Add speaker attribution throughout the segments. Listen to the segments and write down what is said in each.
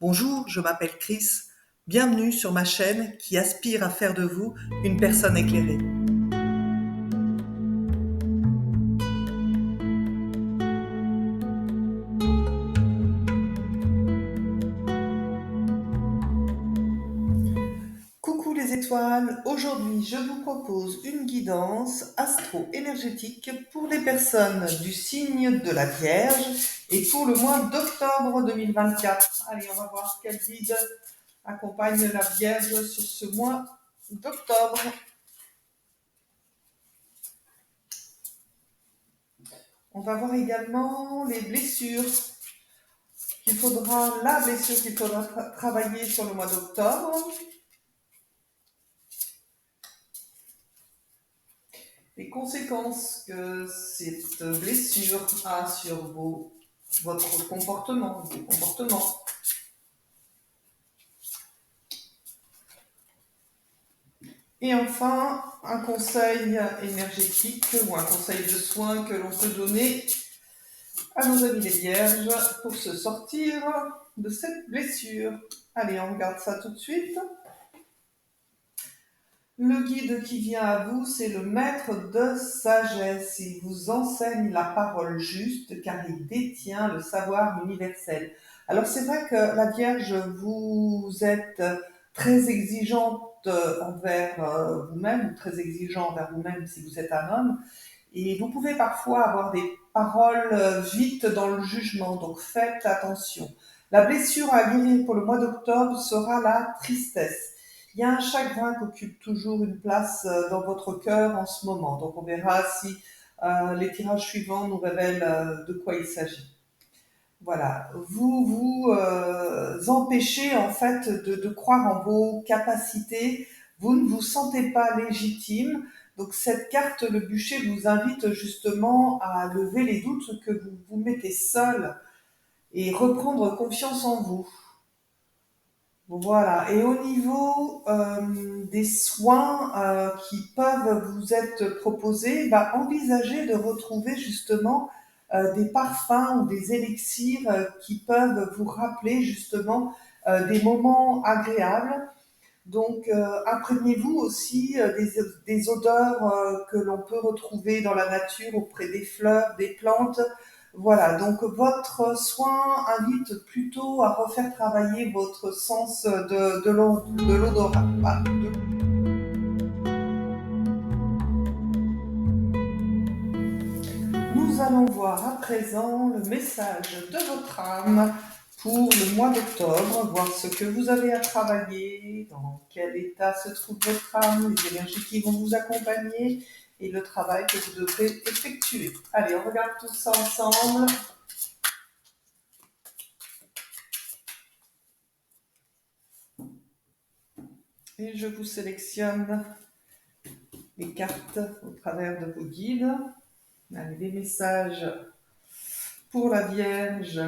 Speaker 1: Bonjour, je m'appelle Chris. Bienvenue sur ma chaîne qui aspire à faire de vous une personne éclairée. Coucou les étoiles, aujourd'hui je vous propose une guidance astro-énergétique pour les personnes du signe de la Vierge et pour le mois d'octobre 2024. Allez, on va voir quel guide accompagne la Vierge sur ce mois d'octobre. On va voir également les blessures la blessure qu'il faudra travailler sur le mois d'octobre. Les conséquences que cette blessure a sur votre comportement, vos comportements. Et enfin, un conseil énergétique ou un conseil de soin que l'on peut donner à nos amis les vierges pour se sortir de cette blessure. Allez, on regarde ça tout de suite. Le guide qui vient à vous, c'est le maître de sagesse. Il vous enseigne la parole juste car il détient le savoir universel. Alors c'est vrai que la Vierge, vous êtes très exigeante envers vous-même, ou très exigeant envers vous-même si vous êtes un homme, et vous pouvez parfois avoir des paroles vite dans le jugement, donc faites attention. La blessure à guérir pour le mois d'octobre sera la tristesse. Il y a un chagrin qui occupe toujours une place dans votre cœur en ce moment. Donc on verra si les tirages suivants nous révèlent de quoi il s'agit. Voilà, vous empêchez en fait de croire en vos capacités, vous ne vous sentez pas légitime, donc cette carte, le bûcher, vous invite justement à lever les doutes que vous vous mettez seul et reprendre confiance en vous. Voilà, et au niveau des soins qui peuvent vous être proposés, envisagez de retrouver justement des parfums ou des élixirs qui peuvent vous rappeler justement des moments agréables. Donc imprégnez-vous aussi des odeurs que l'on peut retrouver dans la nature auprès des fleurs, des plantes. Voilà, donc votre soin invite plutôt à refaire travailler votre sens de l'odorat. Nous allons voir à présent le message de votre âme pour le mois d'octobre, voir ce que vous avez à travailler, dans quel état se trouve votre âme, les énergies qui vont vous accompagner et le travail que vous devrez effectuer. Allez, on regarde tout ça ensemble. Et je vous sélectionne les cartes au travers de vos guides. Allez, les messages pour la Vierge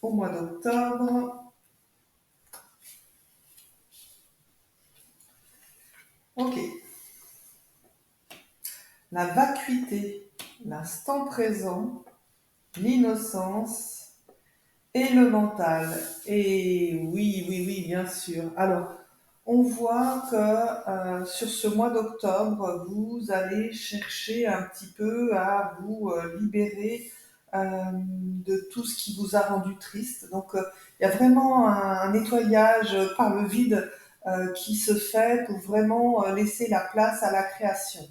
Speaker 1: au mois d'octobre. Ok. La vacuité, l'instant présent, l'innocence et le mental. Et oui, bien sûr. Alors, on voit que sur ce mois d'octobre, vous allez chercher un petit peu à vous libérer de tout ce qui vous a rendu triste. Donc, il y a vraiment un nettoyage par le vide qui se fait pour vraiment laisser la place à la création.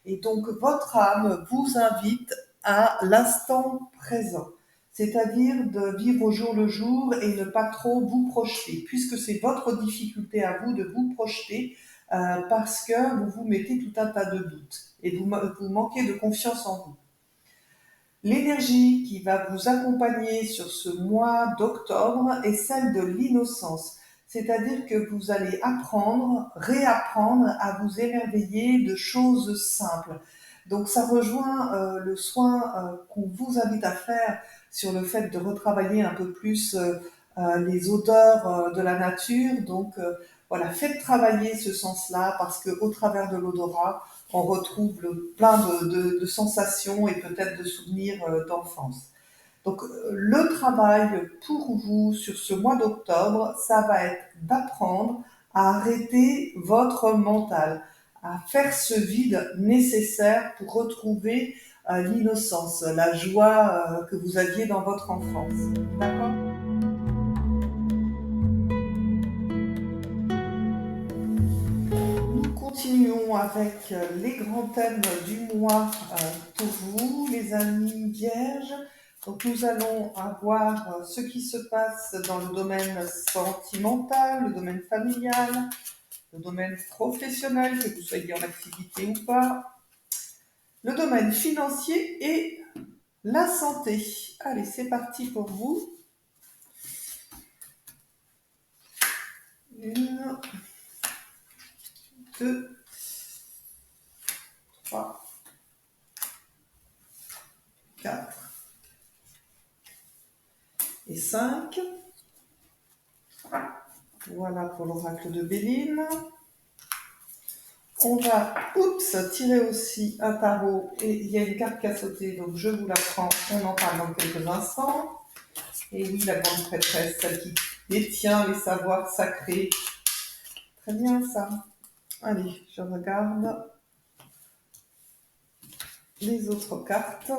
Speaker 1: Et donc, votre âme vous invite à l'instant présent, c'est-à-dire de vivre au jour le jour et ne pas trop vous projeter, puisque c'est votre difficulté à vous de vous projeter parce que vous vous mettez tout un tas de doutes et vous manquez de confiance en vous. L'énergie qui va vous accompagner sur ce mois d'octobre est celle de l'innocence. C'est-à-dire que vous allez réapprendre à vous émerveiller de choses simples. Donc ça rejoint le soin qu'on vous invite à faire sur le fait de retravailler un peu plus les odeurs de la nature. Donc voilà, faites travailler ce sens-là parce qu'au travers de l'odorat, on retrouve plein de sensations et peut-être de souvenirs d'enfance. Donc le travail pour vous sur ce mois d'octobre, ça va être d'apprendre à arrêter votre mental, à faire ce vide nécessaire pour retrouver l'innocence, la joie que vous aviez dans votre enfance. D'accord? Nous continuons avec les grands thèmes du mois pour vous, les amis vierges. Donc nous allons avoir ce qui se passe dans le domaine sentimental, le domaine familial, le domaine professionnel, que vous soyez en activité ou pas, le domaine financier et la santé. Allez, c'est parti pour vous. Une, deux, trois, quatre et 5. Voilà pour l'oracle de Béline. On va, tirer aussi un tarot et il y a une carte qui a sauté, donc je vous la prends, on en parle dans quelques instants. Et oui, la grande prêtresse, celle qui détient les savoirs sacrés. Très bien ça. Allez, je regarde les autres cartes.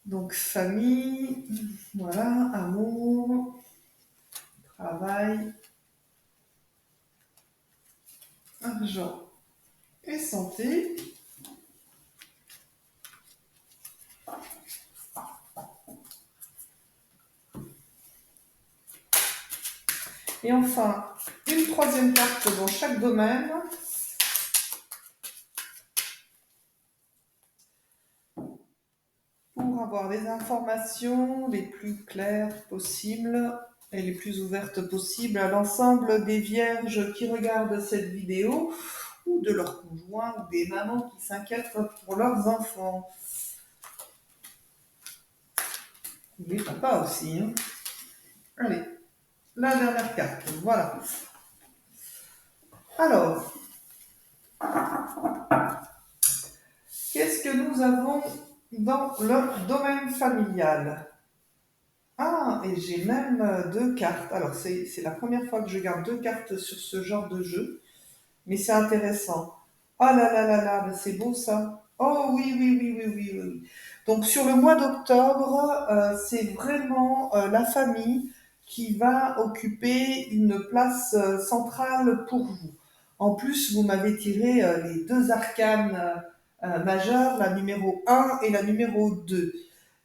Speaker 1: Donc famille, voilà, amour, travail, argent et santé. Et enfin, une troisième carte dans chaque domaine. Pour avoir les informations les plus claires possibles et les plus ouvertes possibles à l'ensemble des vierges qui regardent cette vidéo ou de leurs conjoints ou des mamans qui s'inquiètent pour leurs enfants. Les papas aussi. Hein. Allez, la dernière carte. Voilà. Alors, qu'est-ce que nous avons dans le domaine familial? Ah, et j'ai même deux cartes. Alors, c'est la première fois que je garde deux cartes sur ce genre de jeu, mais c'est intéressant. Oh là là là là, mais c'est beau ça. Oh oui, oui, oui, oui, oui, oui. Donc, sur le mois d'octobre, c'est vraiment la famille qui va occuper une place centrale pour vous. En plus, vous m'avez tiré les deux arcanes majeures, la numéro un et la numéro 2.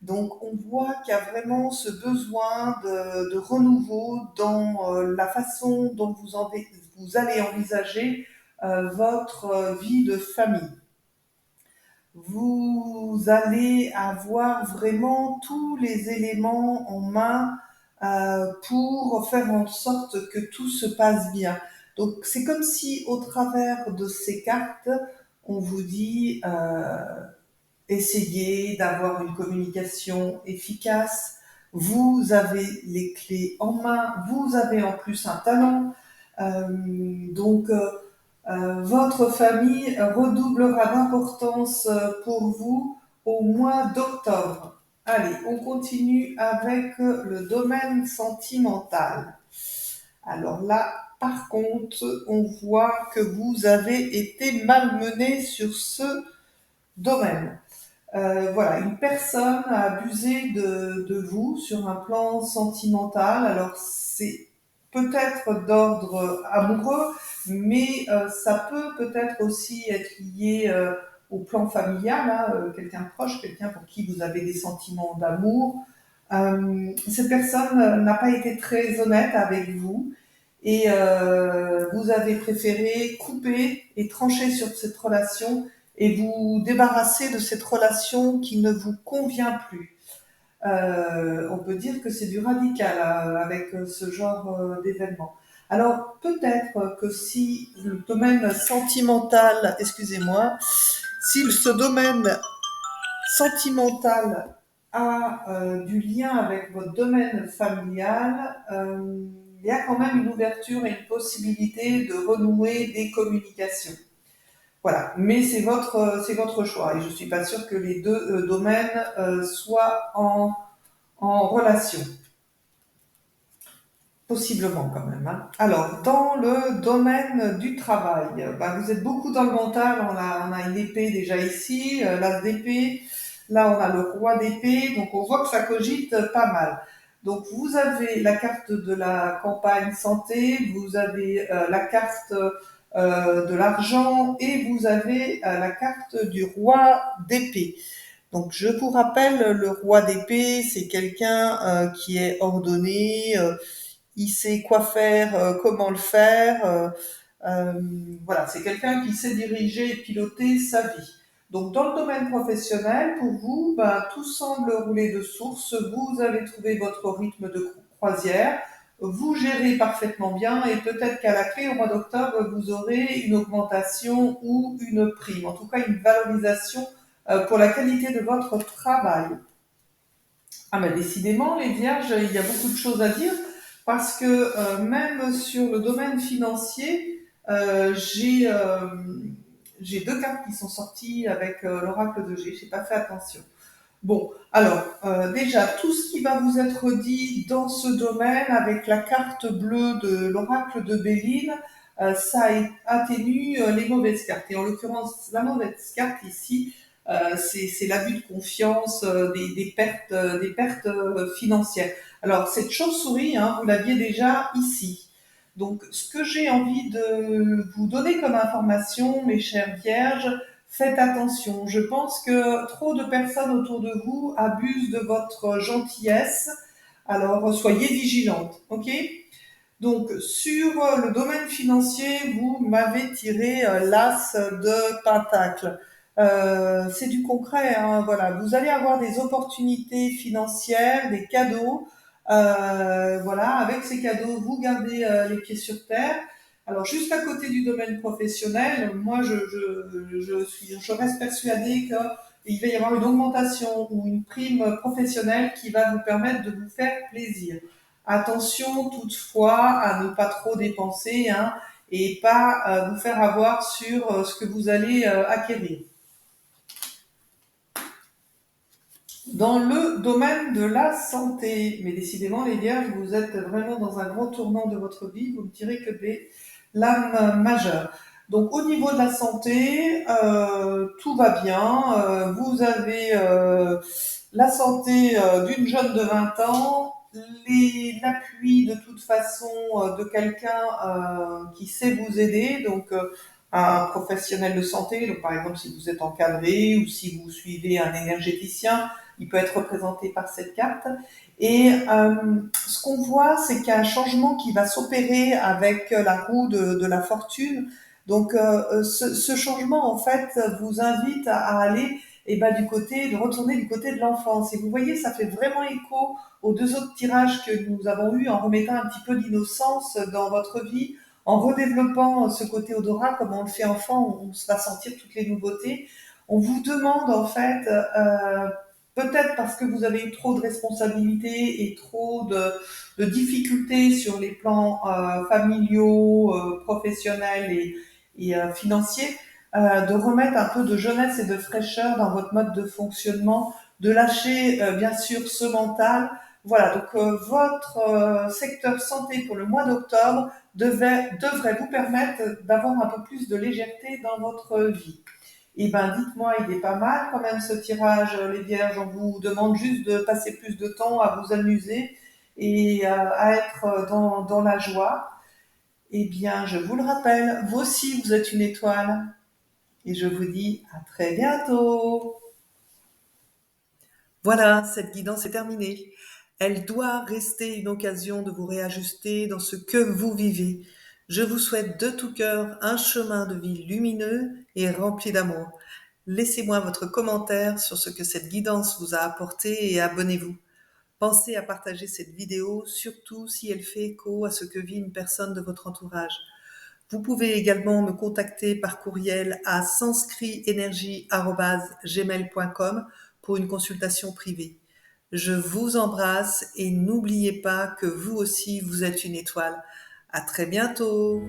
Speaker 1: Donc on voit qu'il y a vraiment ce besoin de renouveau dans la façon dont vous allez envisager votre vie de famille. Vous allez avoir vraiment tous les éléments en main pour faire en sorte que tout se passe bien. Donc c'est comme si au travers de ces cartes, on vous dit essayez d'avoir une communication efficace. Vous avez les clés en main, vous avez en plus un talent. Votre famille redoublera d'importance pour vous au mois d'octobre. Allez, on continue avec le domaine sentimental. Alors là, par contre, on voit que vous avez été malmené sur ce domaine. Voilà, une personne a abusé de vous sur un plan sentimental. Alors c'est peut-être d'ordre amoureux, mais ça peut peut-être aussi être lié au plan familial, hein, quelqu'un de proche, quelqu'un pour qui vous avez des sentiments d'amour. Cette personne n'a pas été très honnête avec vous et vous avez préféré couper et trancher sur cette relation et vous débarrasser de cette relation qui ne vous convient plus. On peut dire que c'est du radical avec ce genre d'événement. Alors peut-être que si le domaine sentimental, excusez-moi, si ce domaine sentimental a du lien avec votre domaine familial, il y a quand même une ouverture et une possibilité de renouer des communications. Voilà, mais c'est votre choix et je suis pas sûre que les deux domaines soient en relation. Possiblement quand même, hein. Alors, dans le domaine du travail, bah, vous êtes beaucoup dans le mental. On a une épée déjà ici, l'as d'épée. Là, on a le roi d'épée. Donc, on voit que ça cogite pas mal. Donc, vous avez la carte de la campagne santé, vous avez la carte de l'argent et vous avez la carte du roi d'épée. Donc, je vous rappelle, le roi d'épée, c'est quelqu'un qui est ordonné, il sait quoi faire, comment le faire. Euh, voilà, c'est quelqu'un qui sait diriger et piloter sa vie. Donc, dans le domaine professionnel, pour vous, ben, tout semble rouler de source. Vous avez trouvé votre rythme de croisière. Vous gérez parfaitement bien et peut-être qu'à la clé, au mois d'octobre, vous aurez une augmentation ou une prime, en tout cas une valorisation pour la qualité de votre travail. Ah ben décidément, les vierges, il y a beaucoup de choses à dire parce que même sur le domaine financier, j'ai deux cartes qui sont sorties avec l'oracle de G. J'ai pas fait attention. Bon, alors déjà tout ce qui va vous être dit dans ce domaine avec la carte bleue de l'oracle de Béline, ça atténue les mauvaises cartes. Et en l'occurrence, la mauvaise carte ici, c'est l'abus de confiance, des pertes financières. Alors cette chauve-souris, hein, vous l'aviez déjà ici. Donc ce que j'ai envie de vous donner comme information, mes chères vierges, faites attention. Je pense que trop de personnes autour de vous abusent de votre gentillesse. Alors soyez vigilantes, ok? Donc sur le domaine financier, vous m'avez tiré l'as de Pentacle. C'est du concret, hein, voilà. Vous allez avoir des opportunités financières, des cadeaux. Voilà, avec ces cadeaux, vous gardez les pieds sur terre. Alors juste à côté du domaine professionnel, moi je reste persuadée qu'il va y avoir une augmentation ou une prime professionnelle qui va vous permettre de vous faire plaisir. Attention toutefois à ne pas trop dépenser, hein, et pas vous faire avoir sur ce que vous allez acquérir. Dans le domaine de la santé, mais décidément les vierges, vous êtes vraiment dans un grand tournant de votre vie, vous ne tirez que des lames majeures. Donc au niveau de la santé, tout va bien. Vous avez la santé d'une jeune de 20 ans, l'appui de toute façon de quelqu'un qui sait vous aider, donc un professionnel de santé, donc par exemple si vous êtes encadré ou si vous suivez un énergéticien, il peut être représenté par cette carte. Et ce qu'on voit, c'est qu'il y a un changement qui va s'opérer avec la roue de la fortune. Donc ce changement, en fait, vous invite à aller de retourner du côté de l'enfance. Et vous voyez, ça fait vraiment écho aux deux autres tirages que nous avons eus en remettant un petit peu d'innocence dans votre vie, en redéveloppant ce côté odorat, comme on le fait enfant, on se va sentir toutes les nouveautés. On vous demande en fait peut-être parce que vous avez eu trop de responsabilités et trop de difficultés sur les plans familiaux, professionnels et financiers, de remettre un peu de jeunesse et de fraîcheur dans votre mode de fonctionnement, de lâcher bien sûr ce mental. Voilà, donc votre secteur santé pour le mois d'octobre devrait vous permettre d'avoir un peu plus de légèreté dans votre vie. Eh ben, dites-moi, il est pas mal quand même ce tirage, les vierges. On vous demande juste de passer plus de temps à vous amuser et à être dans la joie. Eh bien, je vous le rappelle, vous aussi, vous êtes une étoile. Et je vous dis à très bientôt. Voilà, cette guidance est terminée. Elle doit rester une occasion de vous réajuster dans ce que vous vivez. Je vous souhaite de tout cœur un chemin de vie lumineux et rempli d'amour. Laissez-moi votre commentaire sur ce que cette guidance vous a apporté et abonnez-vous. Pensez à partager cette vidéo, surtout si elle fait écho à ce que vit une personne de votre entourage. Vous pouvez également me contacter par courriel à sanskriténergie@gmail.com pour une consultation privée. Je vous embrasse et n'oubliez pas que vous aussi vous êtes une étoile. À très bientôt.